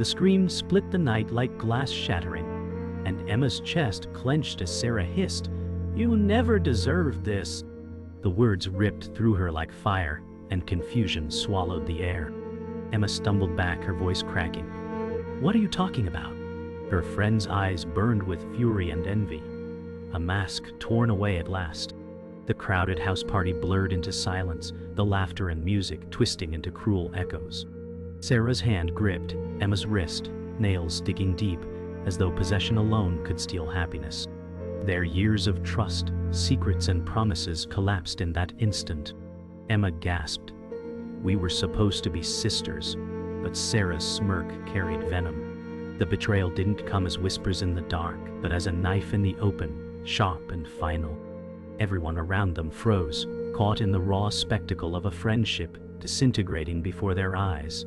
The scream split the night like glass shattering, and Emma's chest clenched as Sarah hissed, "You never deserved this." The words ripped through her like fire, and confusion swallowed the air. Emma stumbled back, her voice cracking. "What are you talking about?" Her friend's eyes burned with fury and envy. A mask torn away at last. The crowded house party blurred into silence, the laughter and music twisting into cruel echoes. Sarah's hand gripped Emma's wrist, nails digging deep, as though possession alone could steal happiness. Their years of trust, secrets and promises collapsed in that instant. Emma gasped. "We were supposed to be sisters," but Sarah's smirk carried venom. The betrayal didn't come as whispers in the dark, but as a knife in the open, sharp and final. Everyone around them froze, caught in the raw spectacle of a friendship disintegrating before their eyes.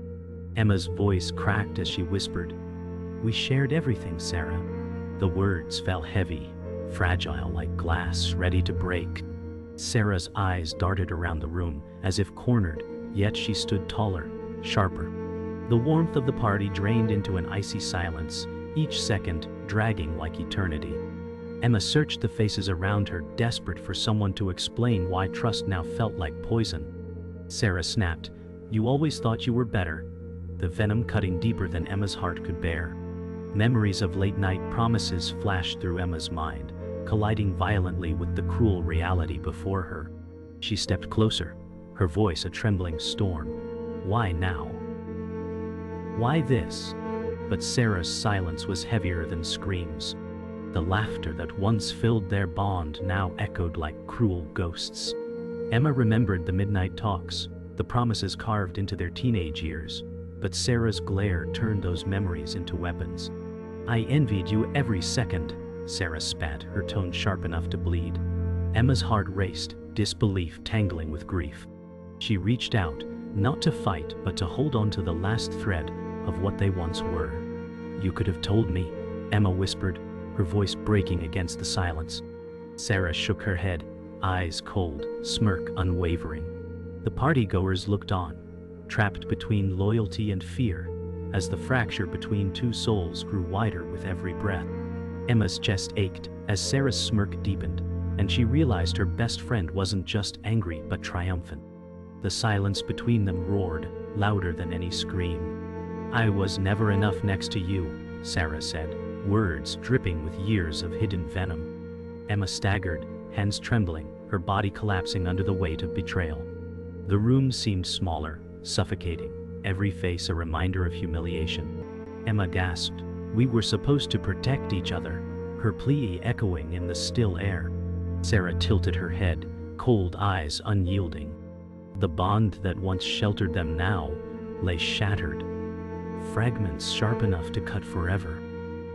Emma's voice cracked as she whispered, "We shared everything, Sarah." The words fell heavy, fragile like glass ready to break. Sarah's eyes darted around the room, as if cornered, yet she stood taller, sharper. The warmth of the party drained into an icy silence, each second dragging like eternity. Emma searched the faces around her, desperate for someone to explain why trust now felt like poison. Sarah snapped, "You always thought you were better," the venom cutting deeper than Emma's heart could bear. Memories of late-night promises flashed through Emma's mind, colliding violently with the cruel reality before her. She stepped closer, her voice a trembling storm. "Why now? Why this?" But Sarah's silence was heavier than screams. The laughter that once filled their bond now echoed like cruel ghosts. Emma remembered the midnight talks, the promises carved into their teenage years, but Sarah's glare turned those memories into weapons. "I envied you every second," Sarah spat, her tone sharp enough to bleed. Emma's heart raced, disbelief tangling with grief. She reached out, not to fight, but to hold on to the last thread of what they once were. "You could have told me," Emma whispered, her voice breaking against the silence. Sarah shook her head, eyes cold, smirk unwavering. The partygoers looked on, trapped between loyalty and fear, as the fracture between two souls grew wider with every breath. Emma's chest ached as Sarah's smirk deepened, and she realized her best friend wasn't just angry but triumphant. The silence between them roared, louder than any scream. "I was never enough next to you," Sarah said, words dripping with years of hidden venom. Emma staggered, hands trembling, her body collapsing under the weight of betrayal. The room seemed smaller, suffocating, every face a reminder of humiliation. Emma gasped, "We were supposed to protect each other," her plea echoing in the still air. Sarah tilted her head, cold eyes unyielding. The bond that once sheltered them now lay shattered, fragments sharp enough to cut forever.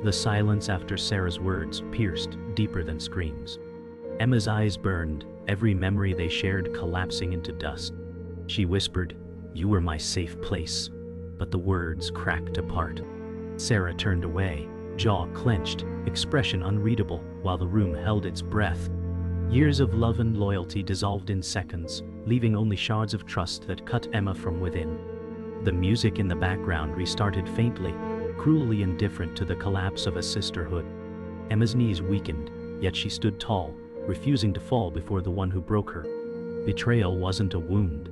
The silence after Sarah's words pierced deeper than screams. Emma's eyes burned, every memory they shared collapsing into dust. She whispered, "You were my safe place," but the words cracked apart. Sarah turned away, jaw clenched, expression unreadable, while the room held its breath. Years of love and loyalty dissolved in seconds, leaving only shards of trust that cut Emma from within. The music in the background restarted faintly, cruelly indifferent to the collapse of a sisterhood. Emma's knees weakened, yet she stood tall, refusing to fall before the one who broke her. Betrayal wasn't a wound.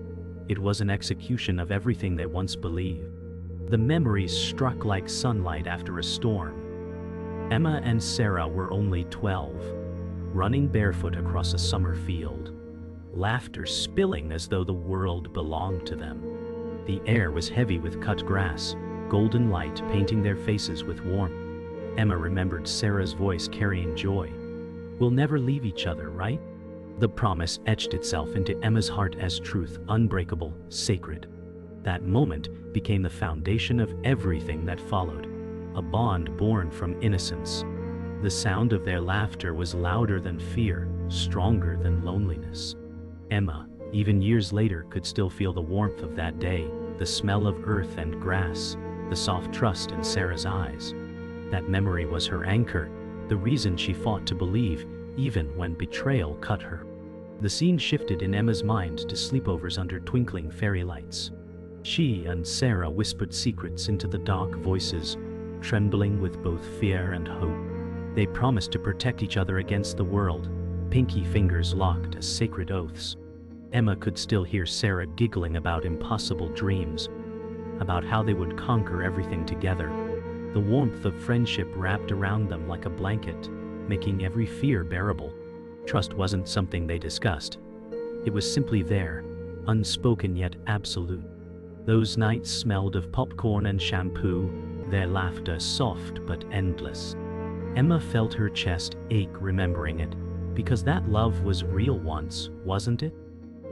It was an execution of everything they once believed. The memories struck like sunlight after a storm. Emma and Sarah were only 12, running barefoot across a summer field, laughter spilling as though the world belonged to them. The air was heavy with cut grass, golden light painting their faces with warmth. Emma remembered Sarah's voice carrying joy. "We'll never leave each other, right?" The promise etched itself into Emma's heart as truth, unbreakable, sacred. That moment became the foundation of everything that followed, a bond born from innocence. The sound of their laughter was louder than fear, stronger than loneliness. Emma, even years later, could still feel the warmth of that day, the smell of earth and grass, the soft trust in Sarah's eyes. That memory was her anchor, the reason she fought to believe, even when betrayal cut her. The scene shifted in Emma's mind to sleepovers under twinkling fairy lights. She and Sarah whispered secrets into the dark voices, trembling with both fear and hope. They promised to protect each other against the world, pinky fingers locked as sacred oaths. Emma could still hear Sarah giggling about impossible dreams, about how they would conquer everything together. The warmth of friendship wrapped around them like a blanket, making every fear bearable. Trust wasn't something they discussed. It was simply there, unspoken yet absolute. Those nights smelled of popcorn and shampoo, their laughter soft but endless. Emma felt her chest ache remembering it, because that love was real once, wasn't it?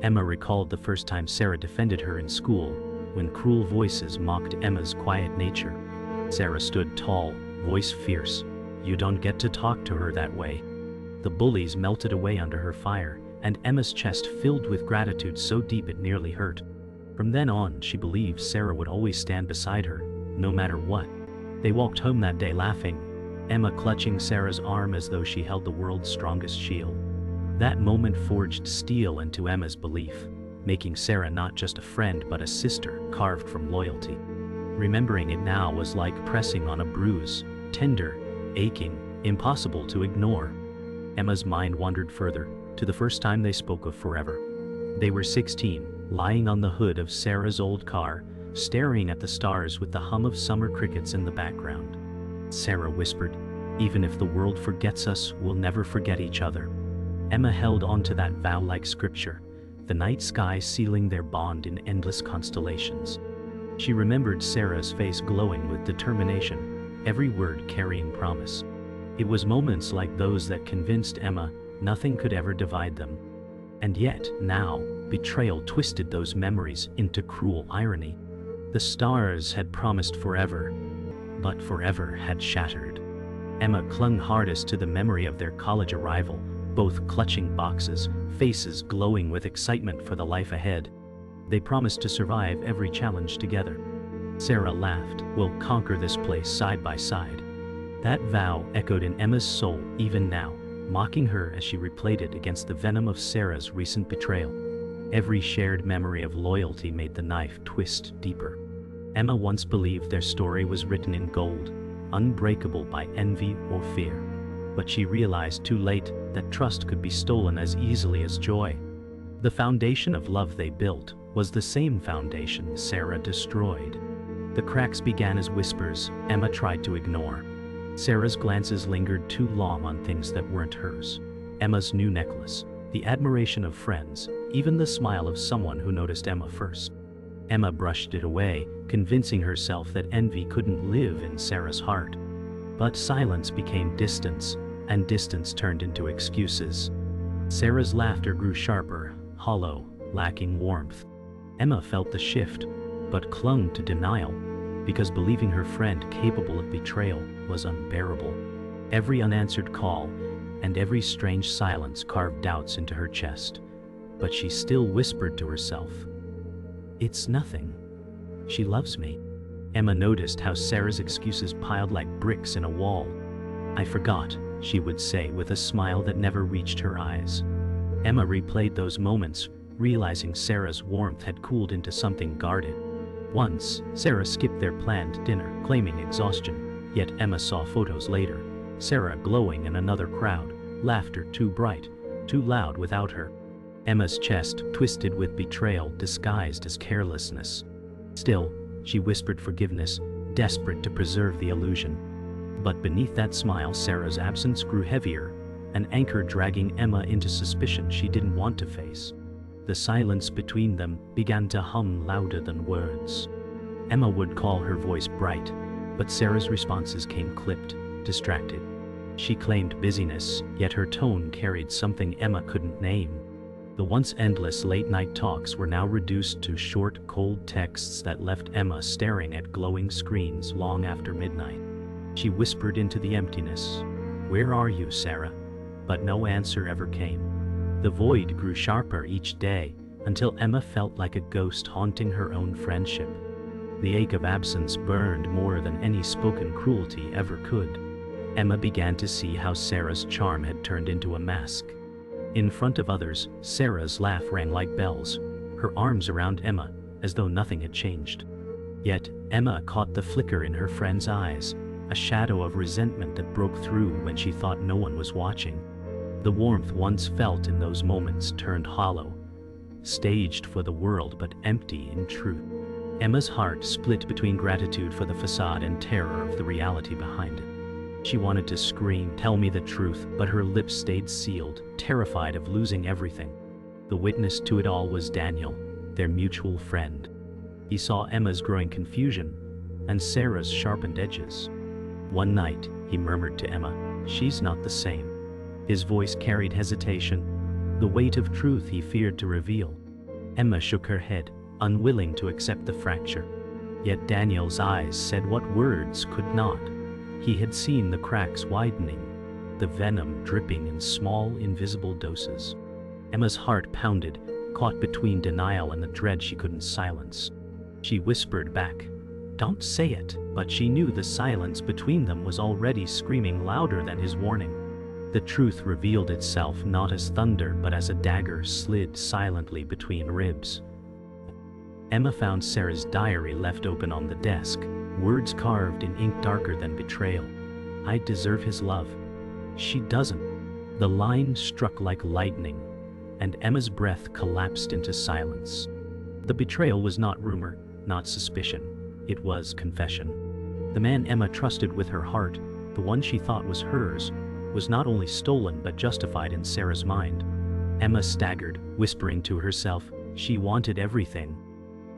Emma recalled the first time Sarah defended her in school, when cruel voices mocked Emma's quiet nature. Sarah stood tall, voice fierce. "You don't get to talk to her that way." The bullies melted away under her fire, and Emma's chest filled with gratitude so deep it nearly hurt. From then on, she believed Sarah would always stand beside her, no matter what. They walked home that day laughing, Emma clutching Sarah's arm as though she held the world's strongest shield. That moment forged steel into Emma's belief, making Sarah not just a friend but a sister carved from loyalty. Remembering it now was like pressing on a bruise, tender, aching, impossible to ignore. Emma's mind wandered further, to the first time they spoke of forever. They were 16, lying on the hood of Sarah's old car, staring at the stars with the hum of summer crickets in the background. Sarah whispered, "Even if the world forgets us, we'll never forget each other." Emma held on to that vow like scripture, the night sky sealing their bond in endless constellations. She remembered Sarah's face glowing with determination, every word carrying promise. It was moments like those that convinced Emma nothing could ever divide them. And yet, now, betrayal twisted those memories into cruel irony. The stars had promised forever, but forever had shattered. Emma clung hardest to the memory of their college arrival, both clutching boxes, faces glowing with excitement for the life ahead. They promised to survive every challenge together. Sarah laughed, "We'll conquer this place side by side." That vow echoed in Emma's soul even now, mocking her as she replayed it against the venom of Sarah's recent betrayal. Every shared memory of loyalty made the knife twist deeper. Emma once believed their story was written in gold, unbreakable by envy or fear. But she realized too late that trust could be stolen as easily as joy. The foundation of love they built was the same foundation Sarah destroyed. The cracks began as whispers Emma tried to ignore. Sarah's glances lingered too long on things that weren't hers. Emma's new necklace, the admiration of friends, even the smile of someone who noticed Emma first. Emma brushed it away, convincing herself that envy couldn't live in Sarah's heart. But silence became distance, and distance turned into excuses. Sarah's laughter grew sharper, hollow, lacking warmth. Emma felt the shift, but clung to denial, because believing her friend capable of betrayal was unbearable. Every unanswered call and every strange silence carved doubts into her chest. But she still whispered to herself, "It's nothing. She loves me." Emma noticed how Sarah's excuses piled like bricks in a wall. "I forgot," she would say with a smile that never reached her eyes. Emma replayed those moments, realizing Sarah's warmth had cooled into something guarded. Once, Sarah skipped their planned dinner, claiming exhaustion, yet Emma saw photos later. Sarah glowing in another crowd, laughter too bright, too loud without her. Emma's chest twisted with betrayal disguised as carelessness. Still, she whispered forgiveness, desperate to preserve the illusion. But beneath that smile, Sarah's absence grew heavier, an anchor dragging Emma into suspicion she didn't want to face. The silence between them began to hum louder than words. Emma would call her voice bright, but Sarah's responses came clipped, distracted. She claimed busyness, yet her tone carried something Emma couldn't name. The once endless late-night talks were now reduced to short, cold texts that left Emma staring at glowing screens long after midnight. She whispered into the emptiness, "Where are you, Sarah?" But no answer ever came. The void grew sharper each day, until Emma felt like a ghost haunting her own friendship. The ache of absence burned more than any spoken cruelty ever could. Emma began to see how Sarah's charm had turned into a mask. In front of others, Sarah's laugh rang like bells, her arms around Emma, as though nothing had changed. Yet Emma caught the flicker in her friend's eyes, a shadow of resentment that broke through when she thought no one was watching. The warmth once felt in those moments turned hollow, staged for the world but empty in truth. Emma's heart split between gratitude for the facade and terror of the reality behind it. She wanted to scream, "Tell me the truth," but her lips stayed sealed, terrified of losing everything. The witness to it all was Daniel, their mutual friend. He saw Emma's growing confusion and Sarah's sharpened edges. One night, he murmured to Emma, "She's not the same." His voice carried hesitation, the weight of truth he feared to reveal. Emma shook her head, unwilling to accept the fracture. Yet Daniel's eyes said what words could not. He had seen the cracks widening, the venom dripping in small, invisible doses. Emma's heart pounded, caught between denial and the dread she couldn't silence. She whispered back, "Don't say it," but she knew the silence between them was already screaming louder than his warning. The truth revealed itself not as thunder but as a dagger slid silently between ribs. Emma found Sarah's diary left open on the desk, words carved in ink darker than betrayal. "I deserve his love. She doesn't." The line struck like lightning, and Emma's breath collapsed into silence. The betrayal was not rumor, not suspicion. It was confession. The man Emma trusted with her heart, the one she thought was hers, was not only stolen but justified in Sarah's mind. Emma staggered, whispering to herself, she wanted everything.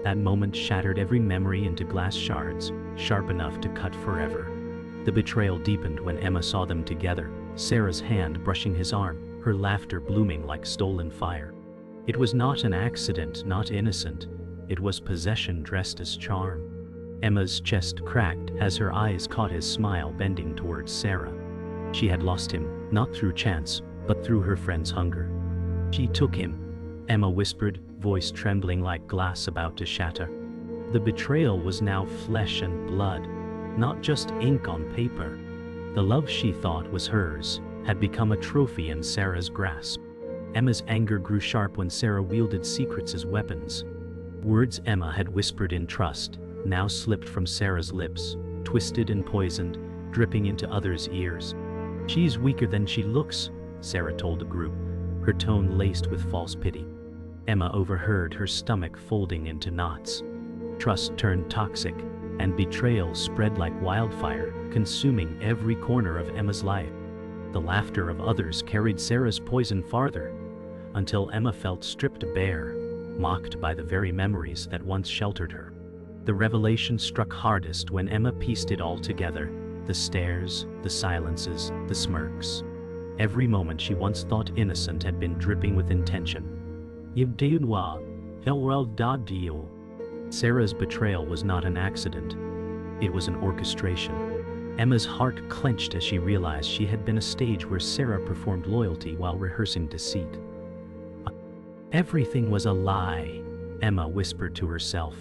That moment shattered every memory into glass shards, sharp enough to cut forever. The betrayal deepened when Emma saw them together, Sarah's hand brushing his arm, her laughter blooming like stolen fire. It was not an accident, not innocent. It was possession dressed as charm. Emma's chest cracked as her eyes caught his smile bending towards Sarah. She had lost him, not through chance, but through her friend's hunger. "She took him," Emma whispered, voice trembling like glass about to shatter. The betrayal was now flesh and blood, not just ink on paper. The love she thought was hers had become a trophy in Sarah's grasp. Emma's anger grew sharp when Sarah wielded secrets as weapons. Words Emma had whispered in trust now slipped from Sarah's lips, twisted and poisoned, dripping into others' ears. "She's weaker than she looks," Sarah told the group, her tone laced with false pity. Emma overheard, her stomach folding into knots. Trust turned toxic, and betrayal spread like wildfire, consuming every corner of Emma's life. The laughter of others carried Sarah's poison farther, until Emma felt stripped bare, mocked by the very memories that once sheltered her. The revelation struck hardest when Emma pieced it all together, the stares, the silences, the smirks. Every moment she once thought innocent had been dripping with intention. Sarah's betrayal was not an accident. It was an orchestration. Emma's heart clenched as she realized she had been a stage where Sarah performed loyalty while rehearsing deceit. "Everything was a lie," Emma whispered to herself,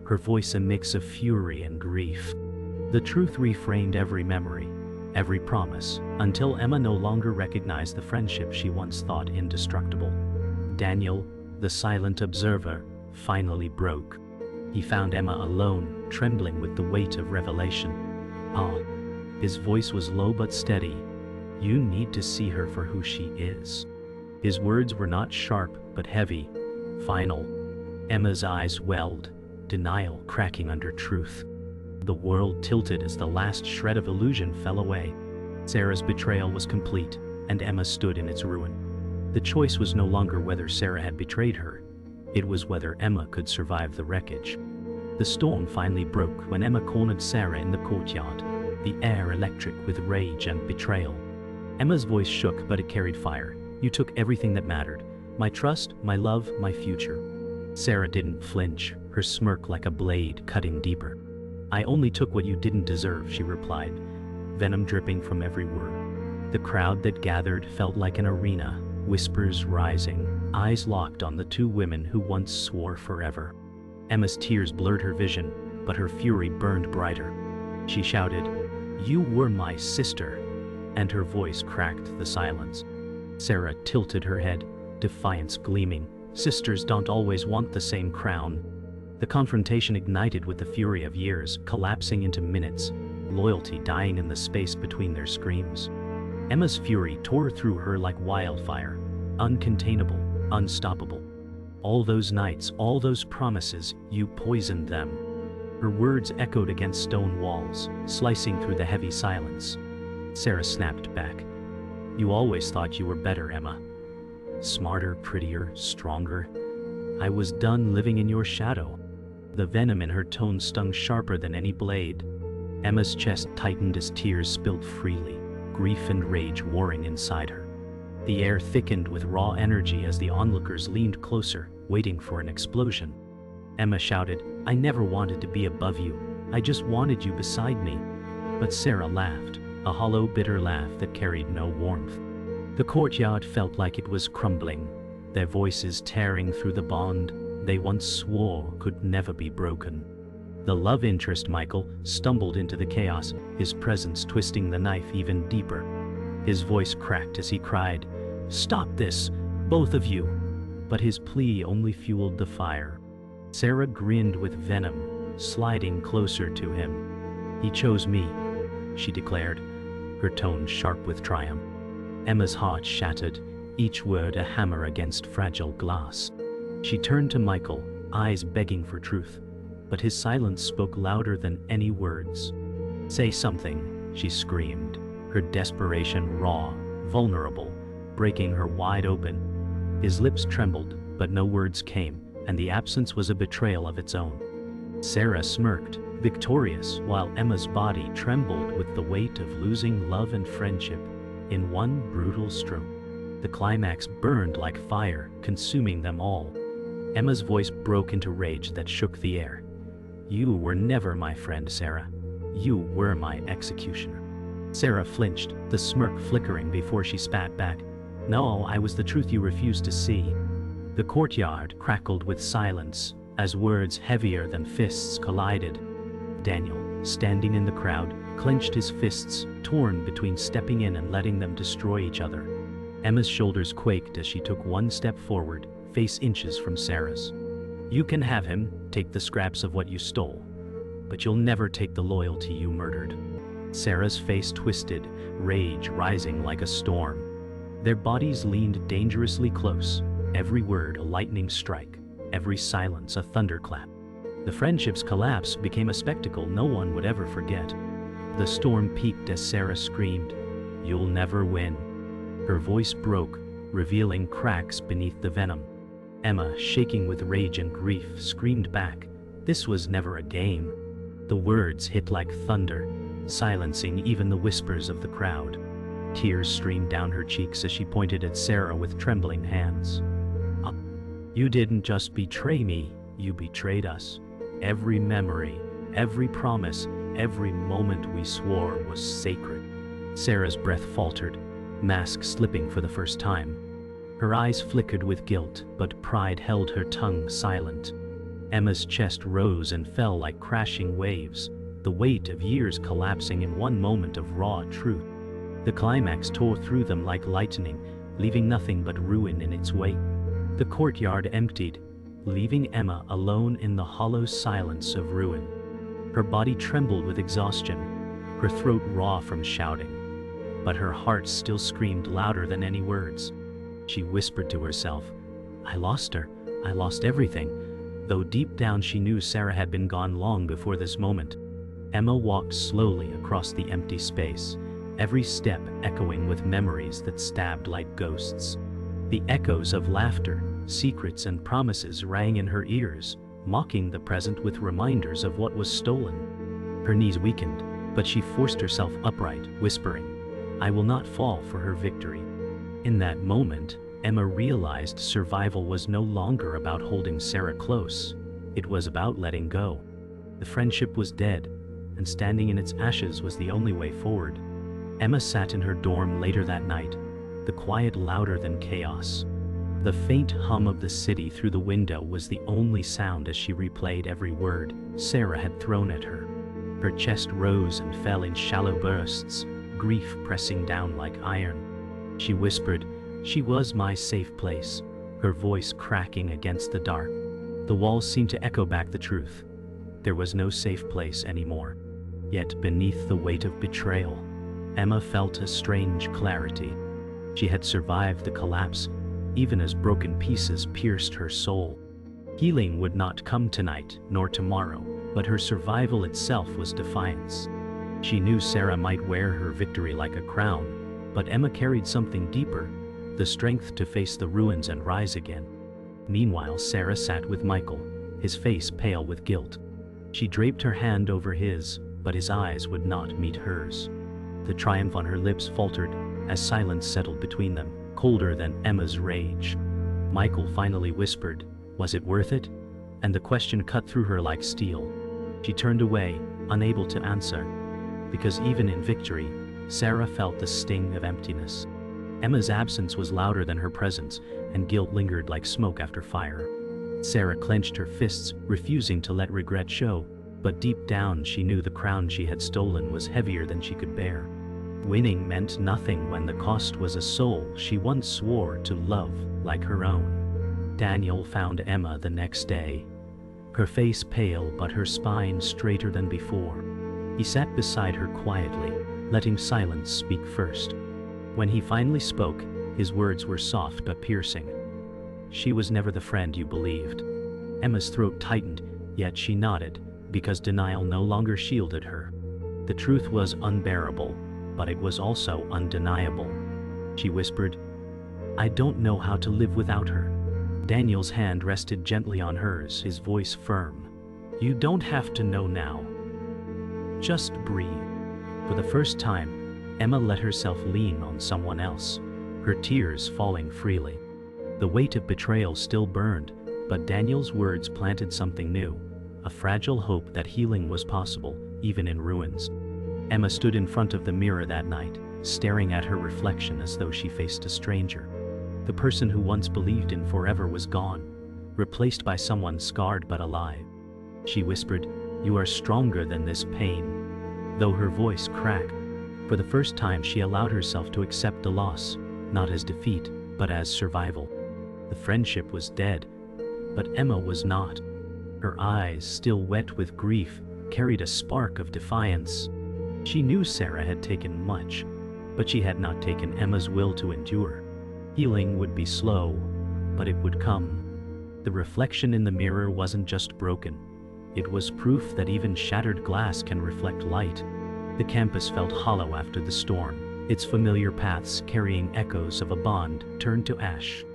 her voice a mix of fury and grief. The truth reframed every memory, every promise, until Emma no longer recognized the friendship she once thought indestructible. Daniel, the silent observer, finally broke. He found Emma alone, trembling with the weight of revelation. "Ah." His voice was low but steady. "You need to see her for who she is." His words were not sharp, but heavy, final. Emma's eyes welled, denial cracking under truth. The world tilted as the last shred of illusion fell away. Sarah's betrayal was complete, and Emma stood in its ruin. The choice was no longer whether Sarah had betrayed her. It was whether Emma could survive the wreckage. The storm finally broke when Emma cornered Sarah in the courtyard, the air electric with rage and betrayal. Emma's voice shook, but it carried fire. "You took everything that mattered. My trust, my love, my future." Sarah didn't flinch, her smirk like a blade cutting deeper. "I only took what you didn't deserve," she replied, venom dripping from every word. The crowd that gathered felt like an arena, whispers rising, eyes locked on the two women who once swore forever. Emma's tears blurred her vision, but her fury burned brighter. She shouted, "You were my sister," and her voice cracked the silence. Sarah tilted her head, defiance gleaming. "Sisters don't always want the same crown." The confrontation ignited with the fury of years, collapsing into minutes, loyalty dying in the space between their screams. Emma's fury tore through her like wildfire, uncontainable, unstoppable. All those nights, all those promises, you poisoned them. Her words echoed against stone walls, slicing through the heavy silence. Sarah snapped back. You always thought you were better, Emma. Smarter, prettier, stronger. I was done living in your shadow. The venom in her tone stung sharper than any blade. Emma's chest tightened as tears spilled freely, grief and rage warring inside her. The air thickened with raw energy as the onlookers leaned closer, waiting for an explosion. Emma shouted, I never wanted to be above you. I just wanted you beside me. But Sarah laughed, a hollow, bitter laugh that carried no warmth. The courtyard felt like it was crumbling, their voices tearing through the bond they once swore could never be broken. The love interest, Michael, stumbled into the chaos, his presence twisting the knife even deeper. His voice cracked as he cried, Stop this, both of you! But his plea only fueled the fire. Sarah grinned with venom, sliding closer to him. He chose me, she declared, her tone sharp with triumph. Emma's heart shattered, each word a hammer against fragile glass. She turned to Michael, eyes begging for truth, but his silence spoke louder than any words. Say something, she screamed, her desperation raw, vulnerable, breaking her wide open. His lips trembled, but no words came, and the absence was a betrayal of its own. Sarah smirked, victorious, while Emma's body trembled with the weight of losing love and friendship in one brutal stroke. The climax burned like fire, consuming them all. Emma's voice broke into rage that shook the air. You were never my friend, Sarah. You were my executioner. Sarah flinched, the smirk flickering before she spat back. No, I was the truth you refused to see. The courtyard crackled with silence as words heavier than fists collided. Daniel, standing in the crowd, clenched his fists, torn between stepping in and letting them destroy each other. Emma's shoulders quaked as she took one step forward, face inches from Sarah's. You can have him, take the scraps of what you stole, but you'll never take the loyalty you murdered. Sarah's face twisted, rage rising like a storm. Their bodies leaned dangerously close, every word a lightning strike, every silence a thunderclap. The friendship's collapse became a spectacle no one would ever forget. The storm peaked as Sarah screamed, You'll never win. Her voice broke, revealing cracks beneath the venom. Emma, shaking with rage and grief, screamed back, This was never a game. The words hit like thunder, silencing even the whispers of the crowd. Tears streamed down her cheeks as she pointed at Sarah with trembling hands. You didn't just betray me, you betrayed us. Every memory, every promise, every moment we swore was sacred. Sarah's breath faltered, mask slipping for the first time. Her eyes flickered with guilt, but pride held her tongue silent. Emma's chest rose and fell like crashing waves, the weight of years collapsing in one moment of raw truth. The climax tore through them like lightning, leaving nothing but ruin in its wake. The courtyard emptied, leaving Emma alone in the hollow silence of ruin. Her body trembled with exhaustion, her throat raw from shouting. But her heart still screamed louder than any words. She whispered to herself, I lost her, I lost everything, though deep down she knew Sarah had been gone long before this moment. Emma walked slowly across the empty space, every step echoing with memories that stabbed like ghosts. The echoes of laughter, secrets and promises rang in her ears, mocking the present with reminders of what was stolen. Her knees weakened, but she forced herself upright, whispering, I will not fall for her victory. In that moment, Emma realized survival was no longer about holding Sarah close. It was about letting go. The friendship was dead, and standing in its ashes was the only way forward. Emma sat in her dorm later that night, the quiet louder than chaos. The faint hum of the city through the window was the only sound as she replayed every word Sarah had thrown at her. Her chest rose and fell in shallow bursts, grief pressing down like iron. She whispered, She was my safe place, her voice cracking against the dark. The walls seemed to echo back the truth. There was no safe place anymore. Yet beneath the weight of betrayal, Emma felt a strange clarity. She had survived the collapse, even as broken pieces pierced her soul. Healing would not come tonight, nor tomorrow, but her survival itself was defiance. She knew Sarah might wear her victory like a crown, but Emma carried something deeper, the strength to face the ruins and rise again. Meanwhile, Sarah sat with Michael, his face pale with guilt. She draped her hand over his, but his eyes would not meet hers. The triumph on her lips faltered as silence settled between them, colder than Emma's rage. Michael finally whispered, "Was it worth it?" And the question cut through her like steel. She turned away, unable to answer, because even in victory, Sarah felt the sting of emptiness. Emma's absence was louder than her presence, and guilt lingered like smoke after fire. Sarah clenched her fists, refusing to let regret show, but deep down she knew the crown she had stolen was heavier than she could bear. Winning meant nothing when the cost was a soul she once swore to love like her own. Daniel found Emma the next day, her face pale but her spine straighter than before. He sat beside her quietly, letting silence speak first. When he finally spoke, his words were soft but piercing. "She was never the friend you believed." Emma's throat tightened, yet she nodded, because denial no longer shielded her. The truth was unbearable, but it was also undeniable. She whispered, "I don't know how to live without her." Daniel's hand rested gently on hers, his voice firm. "You don't have to know now. Just breathe." For the first time, Emma let herself lean on someone else, her tears falling freely. The weight of betrayal still burned, but Daniel's words planted something new, a fragile hope that healing was possible, even in ruins. Emma stood in front of the mirror that night, staring at her reflection as though she faced a stranger. The person who once believed in forever was gone, replaced by someone scarred but alive. She whispered, "You are stronger than this pain." Though her voice cracked, for the first time she allowed herself to accept the loss, not as defeat, but as survival. The friendship was dead, but Emma was not. Her eyes, still wet with grief, carried a spark of defiance. She knew Sarah had taken much, but she had not taken Emma's will to endure. Healing would be slow, but it would come. The reflection in the mirror wasn't just broken. It was proof that even shattered glass can reflect light. The campus felt hollow after the storm, its familiar paths carrying echoes of a bond turned to ash.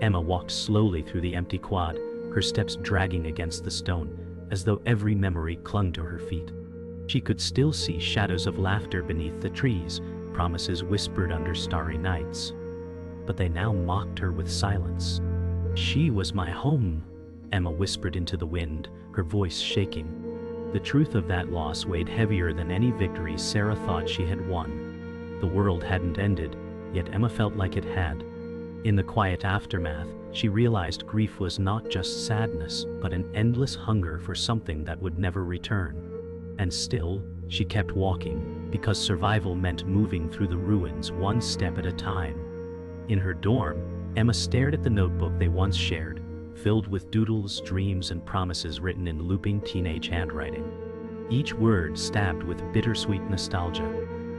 Emma walked slowly through the empty quad, her steps dragging against the stone, as though every memory clung to her feet. She could still see shadows of laughter beneath the trees, promises whispered under starry nights. But they now mocked her with silence. "She was my home," Emma whispered into the wind, her voice shaking. The truth of that loss weighed heavier than any victory Sarah thought she had won. The world hadn't ended, yet Emma felt like it had. In the quiet aftermath, she realized grief was not just sadness, but an endless hunger for something that would never return. And still, she kept walking, because survival meant moving through the ruins one step at a time. In her dorm, Emma stared at the notebook they once shared, filled with doodles, dreams, and promises written in looping teenage handwriting. Each word stabbed with bittersweet nostalgia.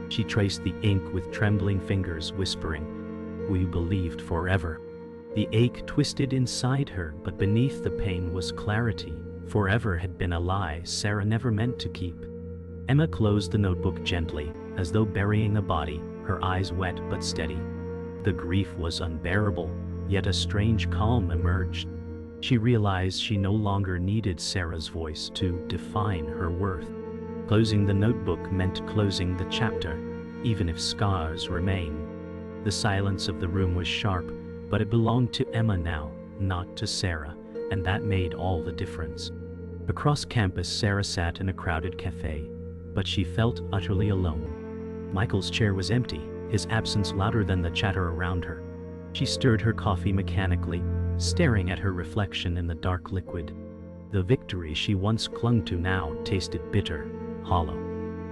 She traced the ink with trembling fingers, whispering, "We believed forever." The ache twisted inside her, but beneath the pain was clarity. Forever had been a lie Sarah never meant to keep. Emma closed the notebook gently, as though burying a body, her eyes wet but steady. The grief was unbearable, yet a strange calm emerged. She realized she no longer needed Sarah's voice to define her worth. Closing the notebook meant closing the chapter, even if scars remain. The silence of the room was sharp, but it belonged to Emma now, not to Sarah, and that made all the difference. Across campus, Sarah sat in a crowded cafe, but she felt utterly alone. Michael's chair was empty, his absence louder than the chatter around her. She stirred her coffee mechanically, staring at her reflection in the dark liquid. The victory she once clung to now tasted bitter, hollow.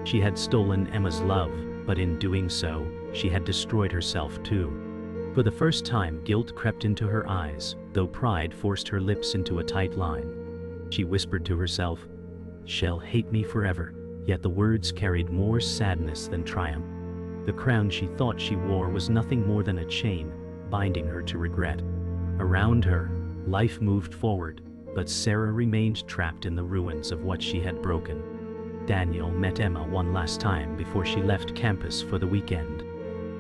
She had stolen Emma's love, but in doing so, she had destroyed herself too. For the first time, guilt crept into her eyes, though pride forced her lips into a tight line. She whispered to herself, "She'll hate me forever," yet the words carried more sadness than triumph. The crown she thought she wore was nothing more than a chain, binding her to regret. Around her, life moved forward, but Sarah remained trapped in the ruins of what she had broken. Daniel met Emma one last time before she left campus for the weekend.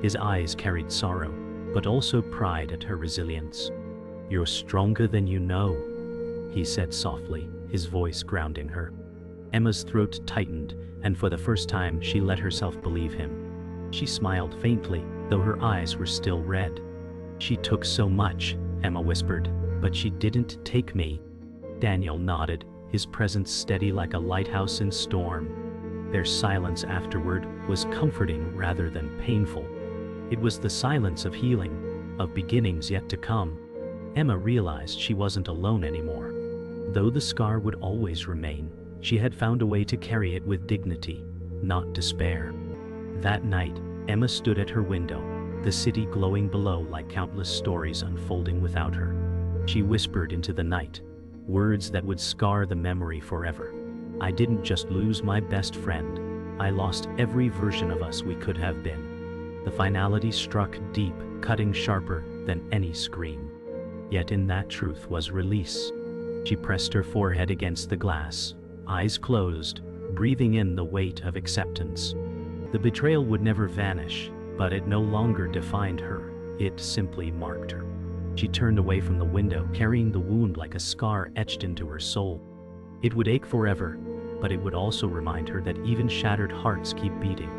His eyes carried sorrow, but also pride at her resilience. "You're stronger than you know," he said softly, his voice grounding her. Emma's throat tightened, and for the first time she let herself believe him. She smiled faintly, though her eyes were still red. "She took so much," Emma whispered, "but she didn't take me." Daniel nodded, his presence steady like a lighthouse in storm. Their silence afterward was comforting rather than painful. It was the silence of healing, of beginnings yet to come. Emma realized she wasn't alone anymore. Though the scar would always remain, she had found a way to carry it with dignity, not despair. That night, Emma stood at her window, the city glowing below like countless stories unfolding without her. She whispered into the night, words that would scar the memory forever. "I didn't just lose my best friend, I lost every version of us we could have been." The finality struck deep, cutting sharper than any scream. Yet in that truth was release. She pressed her forehead against the glass, eyes closed, breathing in the weight of acceptance. The betrayal would never vanish, but it no longer defined her, it simply marked her. She turned away from the window, carrying the wound like a scar etched into her soul. It would ache forever, but it would also remind her that even shattered hearts keep beating.